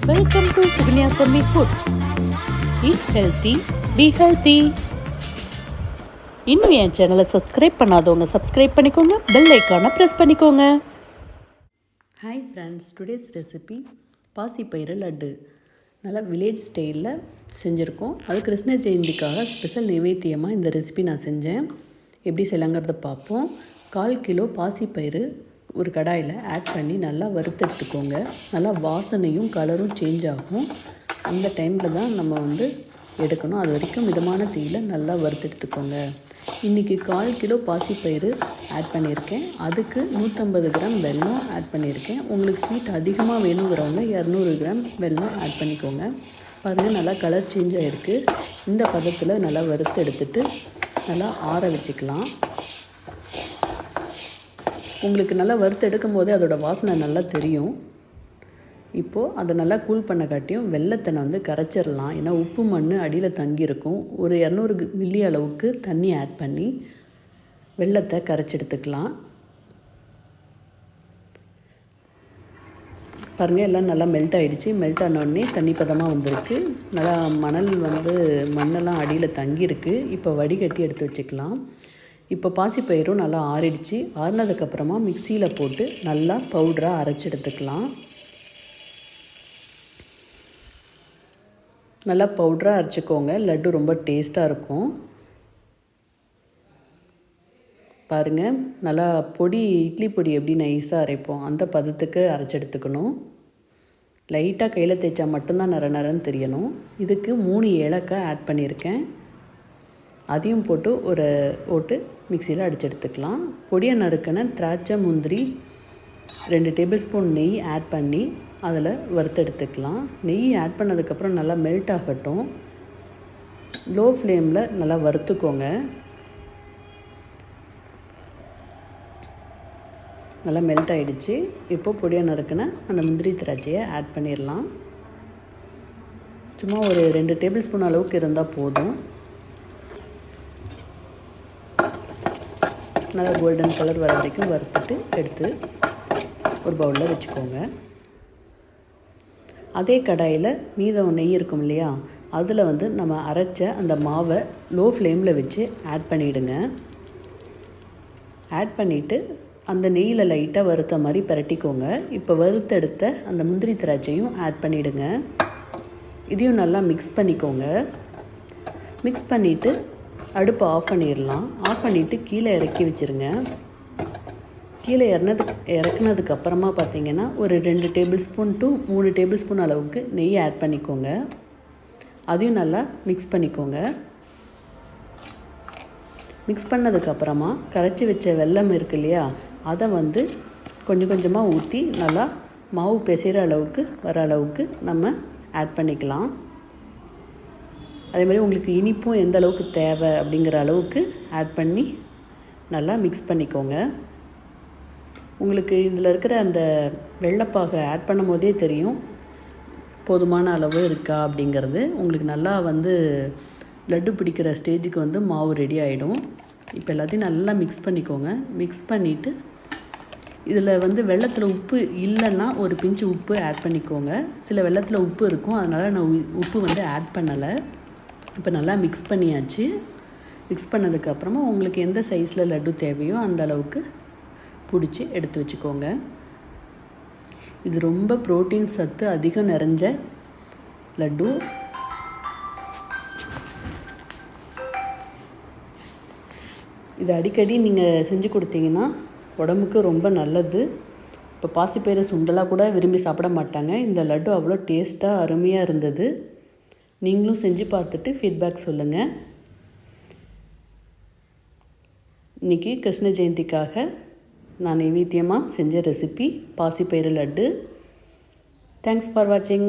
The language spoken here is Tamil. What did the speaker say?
Welcome to Suganya Food. Eat healthy, be healthy. இன்னும் என் சேனலை சப்ஸ்கிரைப் பண்ணாதவங்க சப்ஸ்கிரைப் பண்ணிக்கோங்க, பெல் ஐக்கானை ப்ரெஸ் பண்ணிக்கோங்க. ஹாய் ஃப்ரெண்ட்ஸ், டுடேஸ் ரெசிபி பாசிப்பயிறு லட்டு. நல்லா வில்லேஜ் ஸ்டைலில் செஞ்சுருக்கோம். அது கிருஷ்ண ஜெயந்திக்காக ஸ்பெஷல் நைவேத்தியமாக இந்த ரெசிபி நான் செஞ்சேன். எப்படி செய்யலாங்கிறத பார்ப்போம். 1/4 கிலோ பாசிப்பயிறு ஒரு கடாயில் ஆட் பண்ணி நல்லா வறுத்தெடுத்துக்கோங்க. நல்லா வாசனையும் கலரும் சேஞ்ச் ஆகும். அந்த டைமில் தான் நம்ம எடுக்கணும். அது வரைக்கும் மிதமான தீயில் நல்லா வறுத்தெடுத்துக்கோங்க. இன்றைக்கி 1/4 கிலோ பாசிப்பயிறு ஆட் பண்ணியிருக்கேன். அதுக்கு 150 கிராம் வெல்லம் ஆட் பண்ணியிருக்கேன். உங்களுக்கு ஸ்வீட் அதிகமாக வேணுங்கிறவங்க 200 கிராம் வெல்லம் ஆட் பண்ணிக்கோங்க. பாருங்கள், நல்லா கலர் சேஞ்ச் ஆகிருக்கு. இந்த பதத்தில் நல்லா வறுத்து எடுத்துட்டு நல்லா ஆற வச்சுக்கலாம். உங்களுக்கு நல்லா வறுத்து எடுக்கும் போதே அதோடய வாசனை நல்லா தெரியும். இப்போது அதை நல்லா கூல் பண்ண காட்டியும் வெல்லத்தை நான் கரைச்சிடலாம். ஏன்னா உப்பு மண் அடியில் தங்கியிருக்கும். ஒரு 200 மில்லி அளவுக்கு தண்ணி ஆட் பண்ணி வெல்லத்தை கரைச்சி எடுத்துக்கலாம். பாருங்கள், எல்லாம் நல்லா மெல்ட் ஆகிடுச்சு. மெல்ட் ஆனோடனே தண்ணி பதமாக வந்திருக்கு. நல்லா மண்ணெல்லாம் அடியில் தங்கியிருக்கு. இப்போ வடிகட்டி எடுத்து வச்சுக்கலாம். இப்போ பாசிப்பயிரும் நல்லா ஆறிடுச்சு. ஆறினதுக்கப்புறமா மிக்சியில் போட்டு நல்லா பவுடராக அரைச்சி எடுத்துக்கலாம். நல்லா பவுடராக அரைச்சிக்கோங்க. லட்டு ரொம்ப டேஸ்ட்டாக இருக்கும். பாருங்கள், நல்லா பொடி, இட்லி பொடி எப்படி நைஸாக அரைப்போம் அந்த பதத்துக்கு அரைச்சி எடுத்துக்கணும். லைட்டாக கையில் தேய்ச்சா மட்டும்தான் நரன்னு தெரியணும். இதுக்கு 3 ஏலக்காய் ஆட் பண்ணியிருக்கேன். அதையும் போட்டு ஒரு ஓட்டு மிக்சியில் அடித்து எடுத்துக்கலாம். பொடியை நறுக்கின திராட்சை, முந்திரி 2 டேபிள் ஸ்பூன் நெய் ஆட் பண்ணி அதில் வறுத்து எடுத்துக்கலாம். நெய் ஆட் பண்ணதுக்கப்புறம் நல்லா மெல்ட் ஆகட்டும். லோ ஃப்ளேமில் நல்லா வறுத்துக்கோங்க. நல்லா மெல்ட் ஆகிடுச்சு. இப்போது பொடியை நறுக்கின அந்த முந்திரி திராட்சையை ஆட் பண்ணிடலாம். சும்மா ஒரு 2 டேபிள் ஸ்பூன் அளவுக்கு இருந்தால் போதும். நல்லா கோல்டன் கலர் வர வரைக்கும் வறுத்துட்டு எடுத்து ஒரு பவுலில் வச்சுக்கோங்க. அதே கடாயில் மீதம் நெய் இருக்கும் இல்லையா, அதில் நம்ம அரைச்ச அந்த மாவை லோ ஃப்ளேமில் வச்சு ஆட் பண்ணிவிடுங்க. ஆட் பண்ணிவிட்டு அந்த நெய்யில் லைட்டாக வறுத்த மாதிரி பரட்டிக்கோங்க. இப்போ வறுத்தெடுத்த அந்த முந்திரி திராட்சையும் ஆட் பண்ணிவிடுங்க. இதையும் நல்லா மிக்ஸ் பண்ணிக்கோங்க. மிக்ஸ் பண்ணிவிட்டு அடுப்பை ஆஃப் பண்ணிடலாம். ஆஃப் பண்ணிவிட்டு கீழே இறக்கி வச்சுருங்க. கீழே இறக்குனதுக்கப்புறமா பார்த்திங்கன்னா ஒரு 2 table spoon to 3 table spoon அளவுக்கு நெய் ஆட் பண்ணிக்கோங்க. அதையும் நல்லா மிக்ஸ் பண்ணிக்கோங்க. மிக்ஸ் பண்ணதுக்கப்புறமா கரைச்சி வச்ச வெல்லம் இருக்கு இல்லையா, அதை கொஞ்சம் கொஞ்சமாக ஊற்றி நல்லா மாவு பிசைகிற அளவுக்கு வர அளவுக்கு நம்ம ஆட் பண்ணிக்கலாம். அதே மாதிரி உங்களுக்கு இனிப்பும் எந்த அளவுக்கு தேவை அப்படிங்கிற அளவுக்கு ஆட் பண்ணி நல்லா மிக்ஸ் பண்ணிக்கோங்க. உங்களுக்கு இதில் இருக்கிற அந்த வெள்ளைப்பாகை ஆட் பண்ணும் போதே தெரியும் போதுமான அளவு இருக்கா அப்படிங்கிறது. உங்களுக்கு நல்லா லட்டு பிடிக்கிற ஸ்டேஜுக்கு மாவு ரெடி ஆகிடும். இப்போ எல்லாத்தையும் நல்லா மிக்ஸ் பண்ணிக்கோங்க. மிக்ஸ் பண்ணிவிட்டு இதில் வெல்லத்தில் உப்பு இல்லைன்னா ஒரு பிஞ்சு உப்பு ஆட் பண்ணிக்கோங்க. சில வெல்லத்தில் உப்பு இருக்கும், அதனால் நான் உப்பு ஆட் பண்ணலை. இப்போ நல்லா மிக்ஸ் பண்ணியாச்சு. மிக்ஸ் பண்ணதுக்கப்புறமா உங்களுக்கு எந்த சைஸில் லட்டு தேவையோ அந்த அளவுக்கு பிடிச்சி எடுத்து வச்சுக்கோங்க. இது ரொம்ப புரோட்டீன் சத்து அதிகம் நிறைஞ்ச லட்டு. இது அடிக்கடி நீங்கள் செஞ்சு கொடுத்தீங்கன்னா உடம்புக்கு ரொம்ப நல்லது. இப்போ பாசிப்பயிறு சுண்டலாக கூட விரும்பி சாப்பிட மாட்டாங்க. இந்த லட்டு அவ்வளோ டேஸ்ட்டாக அருமையாக இருந்தது. நீங்களும் செஞ்சு பார்த்துட்டு ஃபீட்பேக் சொல்லுங்கள். இன்றைக்கி கிருஷ்ண ஜெயந்திக்காக நான் நைவேத்தியமாக செஞ்ச ரெசிபி பாசிப்பயிறு லட்டு. தேங்க்ஸ் ஃபார் வாட்சிங்.